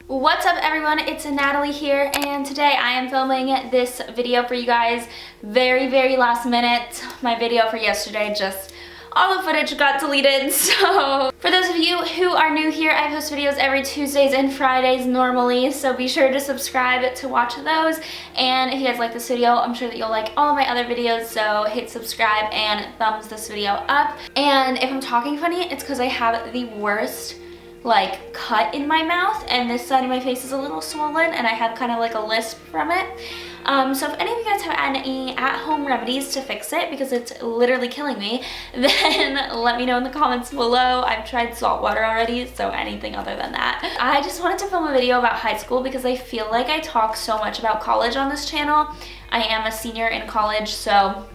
What's up everyone, it's Natalie here, and today I am filming this video for you guys very last minute. My video for yesterday, just all the footage got deleted, so for those of you who are new here, I post videos every Tuesdays and Fridays normally, so be sure to subscribe to watch those. And if you guys like this video, I'm sure that you'll like all of my other videos, so hit subscribe and thumbs this video up. And if I'm talking funny, it's because I have the worst like cut in my mouth, and this side of my face is a little swollen, and I have kind of like a lisp from it. So if any of you guys have any at-home remedies to fix it, because it's literally killing me, then let me know in the comments below. I've tried salt water already, so anything other than that. I just wanted to film a video about high school because I feel like I talk so much about college on this channel. I am a senior in college, so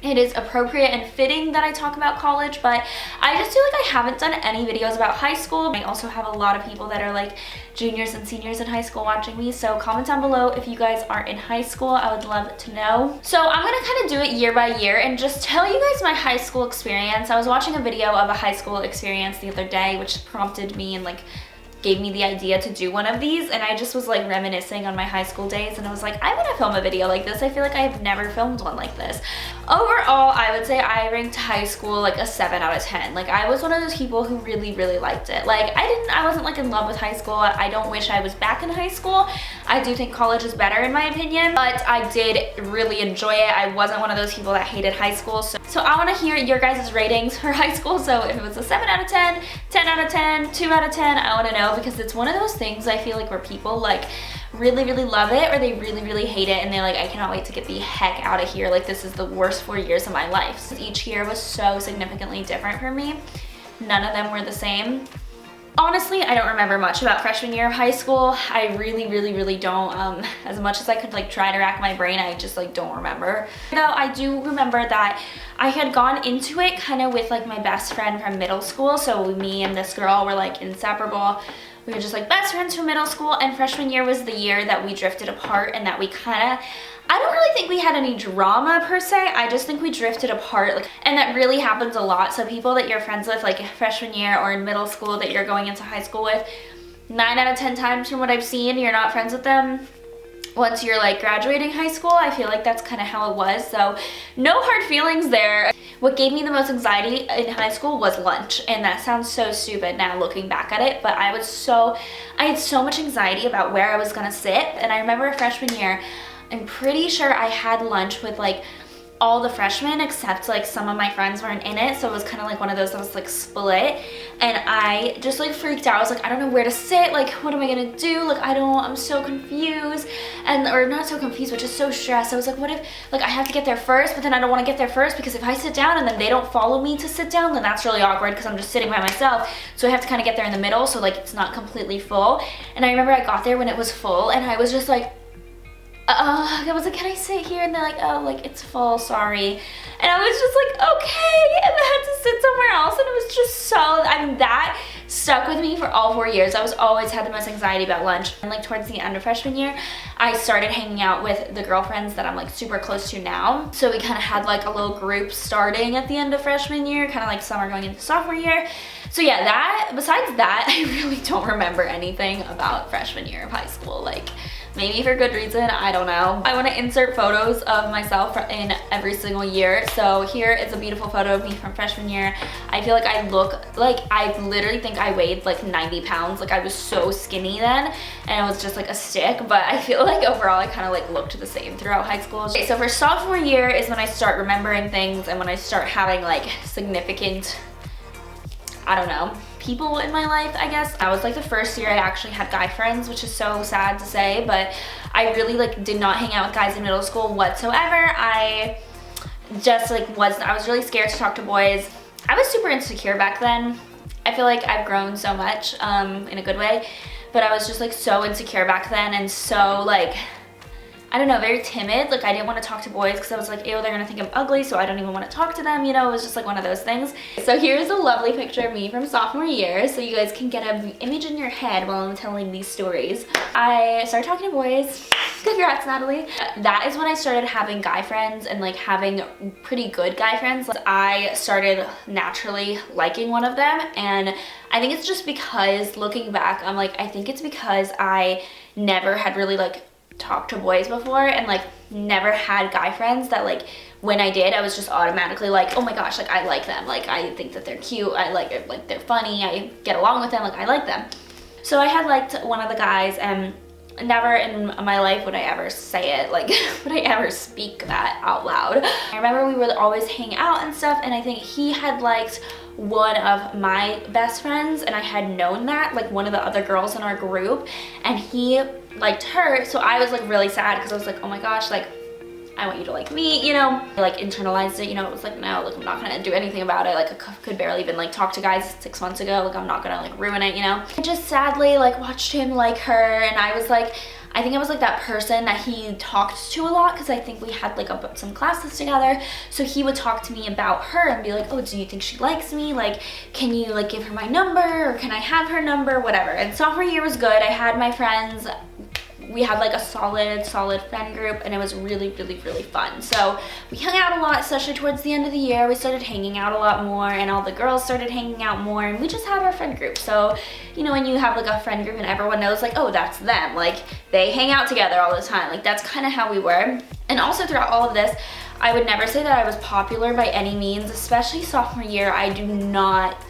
it is appropriate and fitting that I talk about college, but I just feel like I haven't done any videos about high school. I also have a lot of people that are like juniors and seniors in high school watching me, so comment down below if you guys are in high school. I would love to know. So I'm gonna kind of do it year by year and just tell you guys my high school experience. I was watching a video of a high school experience the other day, which prompted me and like gave me the idea to do one of these, and I just was like reminiscing on my high school days, and I was like, I want to film a video like this. I feel like I've never filmed one like this. Overall, I would say I ranked high school like a 7 out of 10. Like, I was one of those people who really liked it. Like, I wasn't like in love with high school. I don't wish I was back in high school. I do think college is better in my opinion, but I did really enjoy it. I wasn't one of those people that hated high school. So I want to hear your guys' ratings for high school. So if it was a 7 out of 10, 10 out of 10, 2 out of 10, I want to know, because it's one of those things I feel like where people like really love it, or they really hate it, and they're like, I cannot wait to get the heck out of here. Like, this is the worst 4 years of my life. So each year was so significantly different for me. None of them were the same. Honestly, I don't remember much about freshman year of high school. I really don't. As much as I could like try to rack my brain, I just like don't remember. Though I do remember that I had gone into it kind of with like my best friend from middle school. So me and this girl were like inseparable. We were just like best friends from middle school, and freshman year was the year that we drifted apart, and that we kind of, I don't really think we had any drama per se. I just think we drifted apart, like, and that really happens a lot. So people that you're friends with like freshman year or in middle school that you're going into high school with, 9 out of 10 times from what I've seen, you're not friends with them once you're like graduating high school. I feel like that's kind of how it was, so no hard feelings there. What gave me the most anxiety in high school was lunch, and that sounds so stupid now looking back at it, but I had so much anxiety about where I was gonna sit. And I remember freshman year, I'm pretty sure I had lunch with like all the freshmen except like some of my friends weren't in it, so it was kind of like one of those that was like split, and I just like freaked out. I was like, I don't know where to sit, like what am I gonna do, like I'm so confused, or not so confused, but just so stressed. I was like, what if like I have to get there first, but then I don't want to get there first because if I sit down and then they don't follow me to sit down, then that's really awkward because I'm just sitting by myself. So I have to kind of get there in the middle so like it's not completely full. And I remember I got there when it was full, and I was just like, I was like, can I sit here? And they're like, oh, like it's full, sorry. And I was just like, okay, and I had to sit somewhere else, and it was just so, that stuck with me for all 4 years. I was always had the most anxiety about lunch. And like towards the end of freshman year, I started hanging out with the girlfriends that I'm like super close to now. So we kind of had like a little group starting at the end of freshman year, kind of like summer going into sophomore year. So yeah, besides that, I really don't remember anything about freshman year of high school. Like, maybe for good reason, I don't know. I want to insert photos of myself in every single year. So here is a beautiful photo of me from freshman year. I feel like I look like, I literally think I weighed like 90 pounds. Like, I was so skinny then, and I was just like a stick, but I feel like overall I kind of like looked the same throughout high school. Okay, so for sophomore year is when I start remembering things, and when I start having like significant, I don't know, people in my life, I guess. I was like the first year I actually had guy friends, which is so sad to say, but I really like did not hang out with guys in middle school whatsoever. I just like I was really scared to talk to boys. I was super insecure back then. I feel like I've grown so much in a good way, but I was just like so insecure back then, and so like, I don't know, very timid. Like, I didn't want to talk to boys because I was like, ew, they're gonna think I'm ugly, so I don't even want to talk to them, you know. It was just like one of those things. So here's a lovely picture of me from sophomore year, so you guys can get an image in your head while I'm telling these stories. I started talking to boys. Congrats, Natalie. That is when I started having guy friends and like having pretty good guy friends. I started naturally liking one of them, and I think it's just because looking back, I'm like, I think it's because I never had really like talked to boys before and like never had guy friends that like when I did, I was just automatically like, oh my gosh, like I like them. Like I think that they're cute. I like they're funny. I get along with them. Like I like them. So I had liked one of the guys, and never in my life would I ever say it, like would I ever speak that out loud. I remember we would always hang out and stuff, and I think he had liked one of my best friends, and I had known that, like one of the other girls in our group, and he liked her. So I was like really sad because I was like, oh my gosh, like I want you to like me, you know. I like internalized it, you know. It was like, no, like I'm not gonna do anything about it. Like I could barely even like talk to guys 6 months ago. Like I'm not gonna like ruin it, you know. I just sadly like watched him like her, and I was like, I think I was like that person that he talked to a lot, because I think we had like some classes together. So he would talk to me about her and be like, oh, do you think she likes me? Like, can you like give her my number, or can I have her number, whatever. And sophomore year was good. I had my friends. We had like a solid friend group, and it was really fun. So we hung out a lot, especially towards the end of the year. We started hanging out a lot more, and all the girls started hanging out more, and we just had our friend group. So, you know, when you have like a friend group and everyone knows like, oh, that's them, like they hang out together all the time, like that's kind of how we were. And also throughout all of this, I would never say that I was popular by any means, especially sophomore year. I do not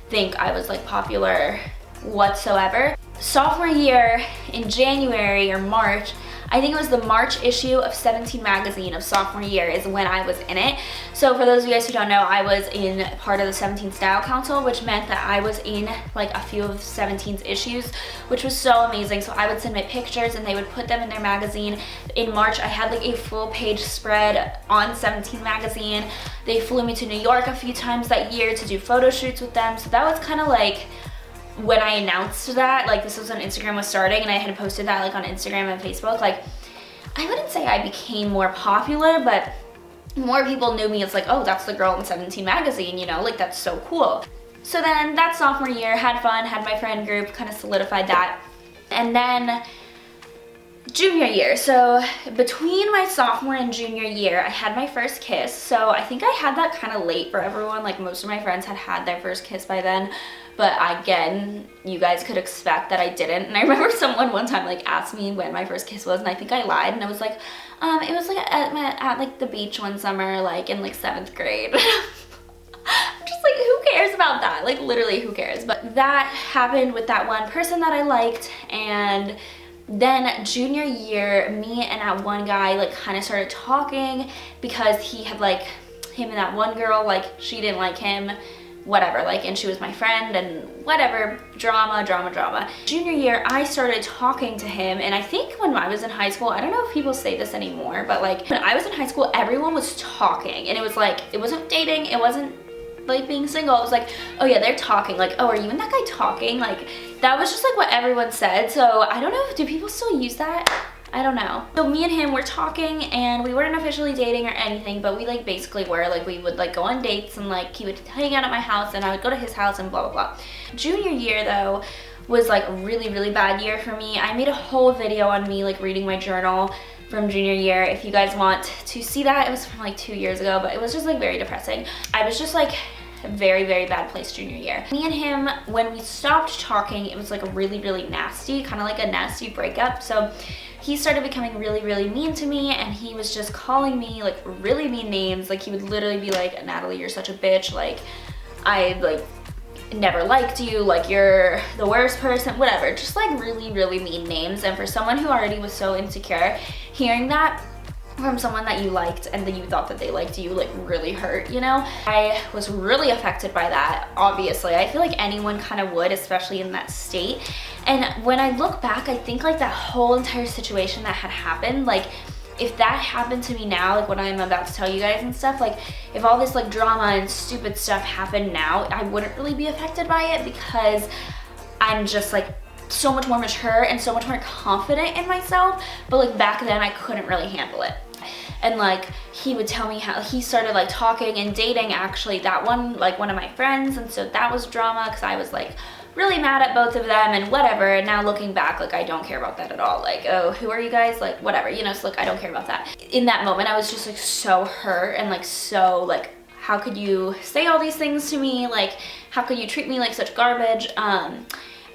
think I was like popular whatsoever. Sophomore year in January or March, I think it was the March issue of 17 magazine of sophomore year is when I was in it. So for those of you guys who don't know, I was in part of the 17 Style Council, which meant that I was in like a few of 17's issues, which was so amazing. So I would submit pictures and they would put them in their magazine. In March, I had like a full page spread on 17 magazine. They flew me to New York a few times that year to do photo shoots with them. So that was kind of like when I announced that, like this was when Instagram was starting, and I had posted that like on Instagram and Facebook. Like I wouldn't say I became more popular, but more people knew me as like, oh, that's the girl in 17 magazine, you know, like that's so cool. So then that sophomore year, had fun, had my friend group, kind of solidified that. And then junior year, so between my sophomore and junior year, I had my first kiss. So I think I had that kind of late for everyone. Like most of my friends had had their first kiss by then, but again, you guys could expect that I didn't. And I remember someone one time like asked me when my first kiss was, and I think I lied, and I was like, it was like at like the beach one summer, like in like 7th grade. I'm just like, who cares about that? Like literally, who cares? But that happened with that one person that I liked. And then junior year, me and that one guy like kind of started talking, because he had like, him and that one girl, like she didn't like him, whatever, like, and she was my friend, and whatever, drama. Junior year, I started talking to him, and I think when I was in high school, I don't know if people say this anymore, but like when I was in high school, everyone was talking, and it was like, it wasn't dating, it wasn't like being single, it was like, oh yeah, they're talking, like, oh, are you and that guy talking? Like that was just like what everyone said. So I don't know, do people still use that? I don't know. So me and him were talking, and we weren't officially dating or anything, but we like basically were, like we would like go on dates, and like he would hang out at my house and I would go to his house and blah blah blah. Junior year though was like a really bad year for me. I made a whole video on me like reading my journal from junior year. If you guys want to see that, it was from like 2 years ago, but it was just like very depressing. I was just like a very bad place junior year. Me and him, when we stopped talking, it was like a really nasty, kind of like a nasty breakup. So he started becoming really mean to me, and he was just calling me like really mean names. Like he would literally be like, Natalie, you're such a bitch, like I like never liked you, like you're the worst person, whatever, just like really mean names. And for someone who already was so insecure, hearing that from someone that you liked and that you thought that they liked you, like really hurt, you know? I was really affected by that, obviously. I feel like anyone kind of would, especially in that state. And when I look back, I think like that whole entire situation that had happened, like if that happened to me now, like what I'm about to tell you guys and stuff, like if all this like drama and stupid stuff happened now, I wouldn't really be affected by it, because I'm just like so much more mature and so much more confident in myself. But like back then I couldn't really handle it. And like he would tell me how he started like talking and dating actually that one, like one of my friends, and so that was drama, because I was like really mad at both of them and whatever. And now looking back, like, I don't care about that at all. Like, oh, who are you guys? Like, whatever, you know, so like, I don't care about that. In that moment, I was just like so hurt and like so like, how could you say all these things to me? Like, how could you treat me like such garbage?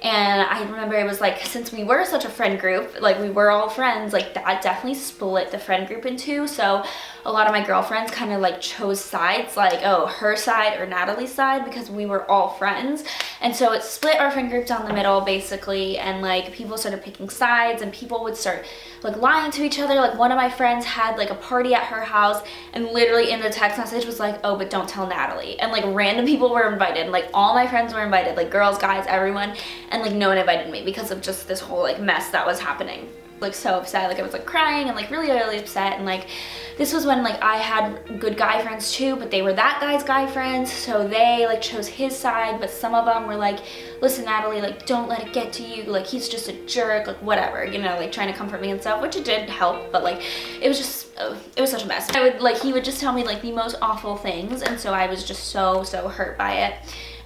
And I remember it was like, since we were such a friend group, like we were all friends, like that definitely split the friend group in two. So a lot of my girlfriends kind of like chose sides, like, oh, her side or Natalie's side, because we were all friends. And so it split our friend group down the middle basically, and like people started picking sides and people would start like lying to each other. Like one of my friends had like a party at her house and literally in the text message was like, oh, but don't tell Natalie. And like random people were invited, and, like all my friends were invited, like girls, guys, everyone, and like no one invited me because of just this whole like mess that was happening. Like so upset, like I was like crying and like really upset. And like this was when like I had good guy friends too, but they were that guy's guy friends, so they like chose his side. But some of them were like, listen Natalie, like don't let it get to you, like he's just a jerk, like whatever, you know, like trying to comfort me and stuff, which it did help, but like it was just it was such a mess. I would like, he would just tell me like the most awful things, and so I was just so hurt by it,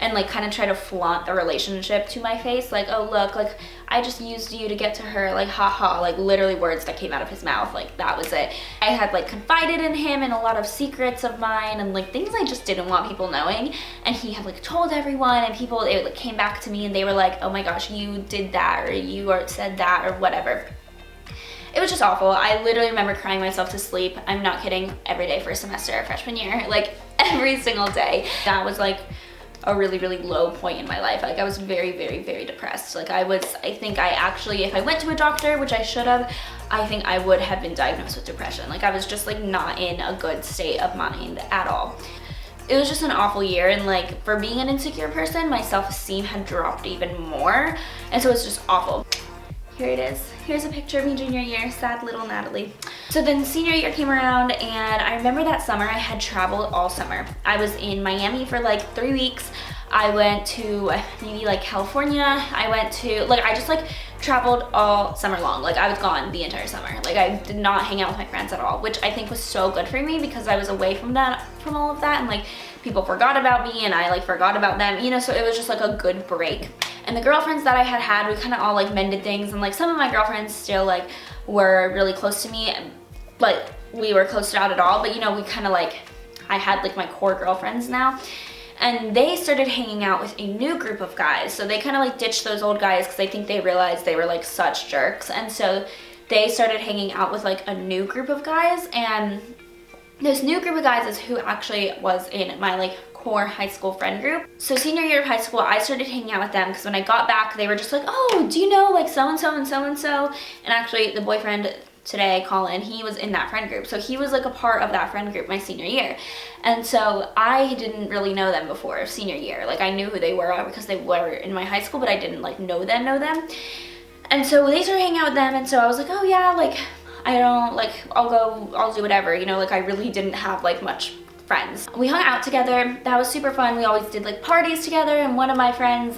and like kind of try to flaunt the relationship to my face, like, oh look, like I just used you to get to her, like haha, like literally words that came out of his mouth, like that was it. I had like confided in him and a lot of secrets of mine and like things I just didn't want people knowing, and he had like told everyone, and people, it like came back to me and they were like, oh my gosh, you did that, or you said that, or whatever. It was just awful. I literally remember crying myself to sleep. I'm not kidding, every day for a semester of freshman year, like every single day. That was like a really low point in my life. Like I was very depressed. Like I think I actually, if I went to a doctor, which I should have, I think I would have been diagnosed with depression. Like I was just like not in a good state of mind at all. It was just an awful year, and like for being an insecure person, my self-esteem had dropped even more, and so it's just awful. Here it is. Here's a picture of me junior year, sad little Natalie. So then senior year came around, and I remember that summer I had traveled all summer. I was in Miami for like 3 weeks. I went to maybe like California. I went to, like, I just like traveled all summer long. Like I was gone the entire summer. Like I did not hang out with my friends at all, which I think was so good for me because I was away from all of that, and like people forgot about me and I like forgot about them, you know, so it was just like a good break. And the girlfriends that I had, we kind of all like mended things, and like some of my girlfriends still like were really close to me, but we were close not at all, but you know, we kind of like, I had like my core girlfriends now, and they started hanging out with a new group of guys. So they kind of like ditched those old guys because I think they realized they were like such jerks, and so they started hanging out with like a new group of guys, and this new group of guys is who actually was in my like core high school friend group. So senior year of high school, I started hanging out with them because when I got back, they were just like, oh, do you know like so-and-so and so-and-so? And actually the boyfriend today, Colin, he was in that friend group. So he was like a part of that friend group my senior year. And so I didn't really know them before senior year. Like I knew who they were because they were in my high school, but I didn't like know them. And so they started hanging out with them, and so I was like, oh yeah, like I don't like, I'll do whatever, you know, like I really didn't have like much friends. We hung out together. That was super fun. We always did like parties together, and one of my friends,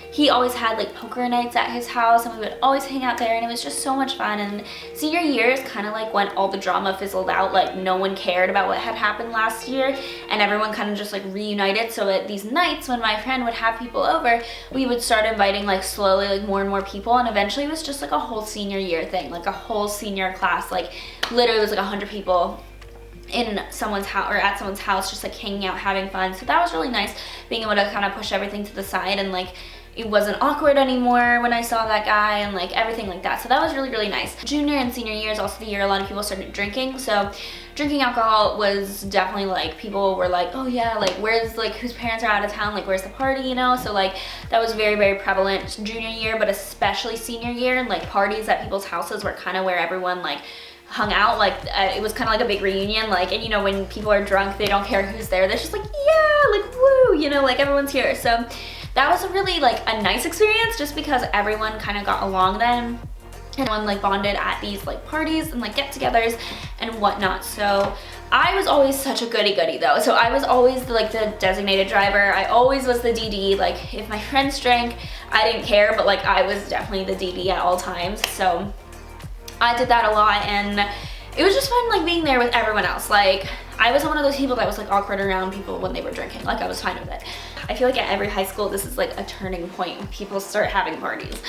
he always had like poker nights at his house, and we would always hang out there, and it was just so much fun. And senior year is kind of like when all the drama fizzled out, like no one cared about what had happened last year, and everyone kind of just like reunited. So at these nights when my friend would have people over, we would start inviting like slowly like more and more people, and eventually it was just like a whole senior year thing, like a whole senior class, like literally it was like 100 people in someone's house or at someone's house, just like hanging out, having fun. So that was really nice, being able to kind of push everything to the side, and like it wasn't awkward anymore when I saw that guy, and like everything like that. So that was really nice. Junior and senior year is also the year a lot of people started drinking. So drinking alcohol was definitely like, people were like, oh yeah, like where's like, whose parents are out of town, like where's the party, you know? So like that was very prevalent junior year, but especially senior year, and like parties at people's houses were kind of where everyone like hung out. Like it was kind of like a big reunion, like, and you know, when people are drunk, they don't care who's there, they're just like, yeah, like woo, you know, like everyone's here. So that was a really like a nice experience, just because everyone kind of got along then, and everyone like bonded at these like parties and like get-togethers and whatnot. So I was always such a goody-goody though. So I was always like the designated driver. I always was the DD. Like if my friends drank, I didn't care, but like I was definitely the DD at all times. So I did that a lot, and it was just fun like being there with everyone else. Like I wasn't one of those people that was like awkward around people when they were drinking. Like I was fine with it. I feel like at every high school, this is like a turning point when people start having parties.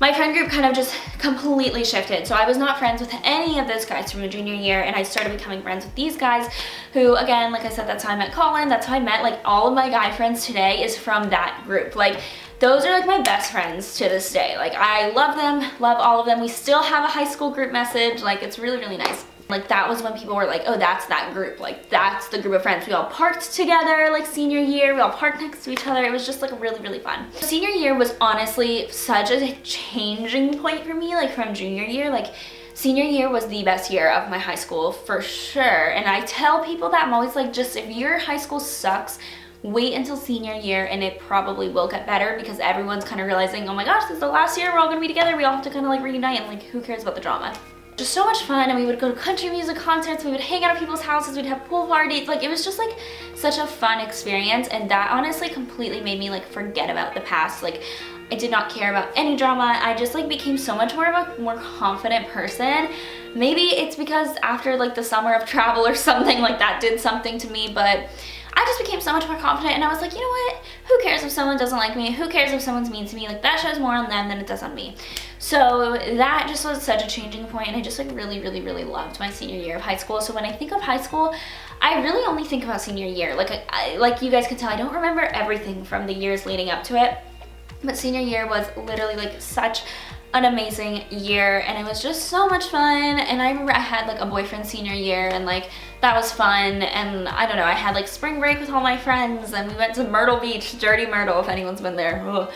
My friend group kind of just completely shifted. So I was not friends with any of those guys from the junior year, and I started becoming friends with these guys who, again, like I said, that's how I met Colin, that's how I met like all of my guy friends today is from that group. Like, those are like my best friends to this day. Like, I love them, love all of them. We still have a high school group message. Like, it's really, really nice. Like, that was when people were like, oh, that's that group. Like, that's the group of friends. We all parked together, like, senior year. We all parked next to each other. It was just, like, really, really fun. Senior year was honestly such a changing point for me, like, from junior year. Like, senior year was the best year of my high school, for sure. And I tell people that. I'm always like, just if your high school sucks, wait until senior year and it probably will get better, because everyone's kind of realizing, oh my gosh, this is the last year, we're all gonna be together. We all have to kind of, like, reunite, and, like, who cares about the drama? Just so much fun, and we would go to country music concerts, we would hang out at people's houses, we'd have pool parties. Like, it was just like such a fun experience, and that honestly completely made me like forget about the past. Like, I did not care about any drama. I just like became so much more of a more confident person. Maybe it's because after like the summer of travel or something like that did something to me, but I just became so much more confident, and I was like, you know what? Who cares if someone doesn't like me? Who cares if someone's mean to me? Like, that shows more on them than it does on me. So that just was such a changing point, and I just like really, really, really loved my senior year of high school. So when I think of high school, I really only think about senior year. Like, like you guys can tell, I don't remember everything from the years leading up to it, but senior year was literally like such an amazing year, and it was just so much fun. And I remember I had like a boyfriend senior year, and like that was fun. And I don't know, I had like spring break with all my friends, and we went to Myrtle Beach, Dirty Myrtle, if anyone's been there. Ugh.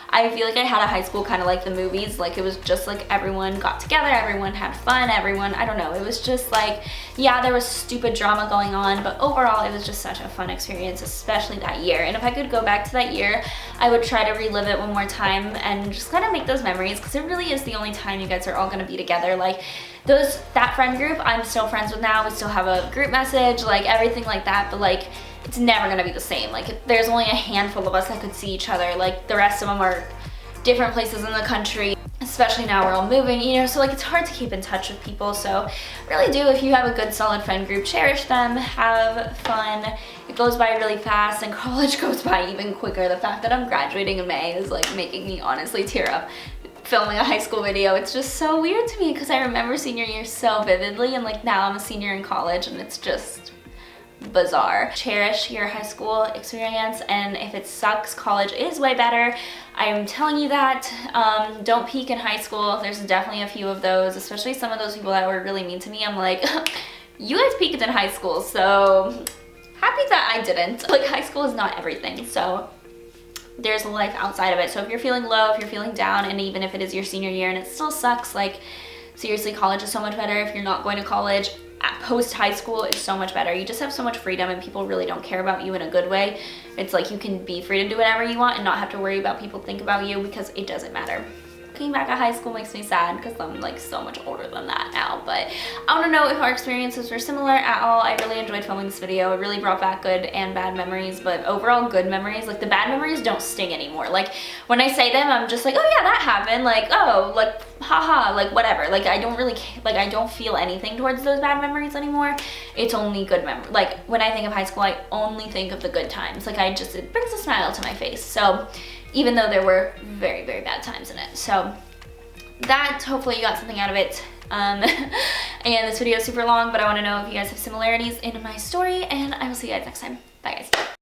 I feel like I had a high school kind of like the movies. Like, it was just like everyone got together, everyone had fun, everyone, I don't know, it was just like, yeah, there was stupid drama going on, but overall it was just such a fun experience, especially that year. And if I could go back to that year, I would try to relive it one more time and just kind of make those memories, because it really is the only time you guys are all gonna be together. Like, that friend group I'm still friends with now. We still have a group message, like everything like that, but like, it's never gonna be the same. Like, there's only a handful of us that could see each other. Like, the rest of them are different places in the country, especially now we're all moving, you know, so like it's hard to keep in touch with people. So really do, if you have a good solid friend group, cherish them, have fun. It goes by really fast, and college goes by even quicker. The fact that I'm graduating in May is like making me honestly tear up. Filming a high school video, it's just so weird to me, because I remember senior year so vividly, and like now I'm a senior in college, and it's just bizarre. Cherish your high school experience, and if it sucks, college is way better. I'm telling you that. Don't peak in high school. There's definitely a few of those, especially some of those people that were really mean to me. I'm like, you guys peaked in high school, so happy that I didn't. Like, high school is not everything, so there's a life outside of it. So if you're feeling low, if you're feeling down, and even if it is your senior year and it still sucks, like, seriously, college is so much better. If you're not going to college, post high school is so much better. You just have so much freedom, and people really don't care about you in a good way. It's like you can be free to do whatever you want and not have to worry about people think about you, because it doesn't matter. Looking back at high school makes me sad, because I'm like so much older than that now. But I want to know if our experiences were similar at all. I really enjoyed filming this video. It really brought back good and bad memories, but overall good memories. Like, the bad memories don't sting anymore. Like, when I say them, I'm just like, oh yeah, that happened. Like, oh, like, haha, like whatever. Like, I don't really, like, I don't feel anything towards those bad memories anymore. It's only good memories. Like, when I think of high school, I only think of the good times. Like, it brings a smile to my face. So even though there were very, very bad times in it. So that, hopefully you got something out of it. And this video is super long, but I want to know if you guys have similarities in my story, and I will see you guys next time. Bye guys.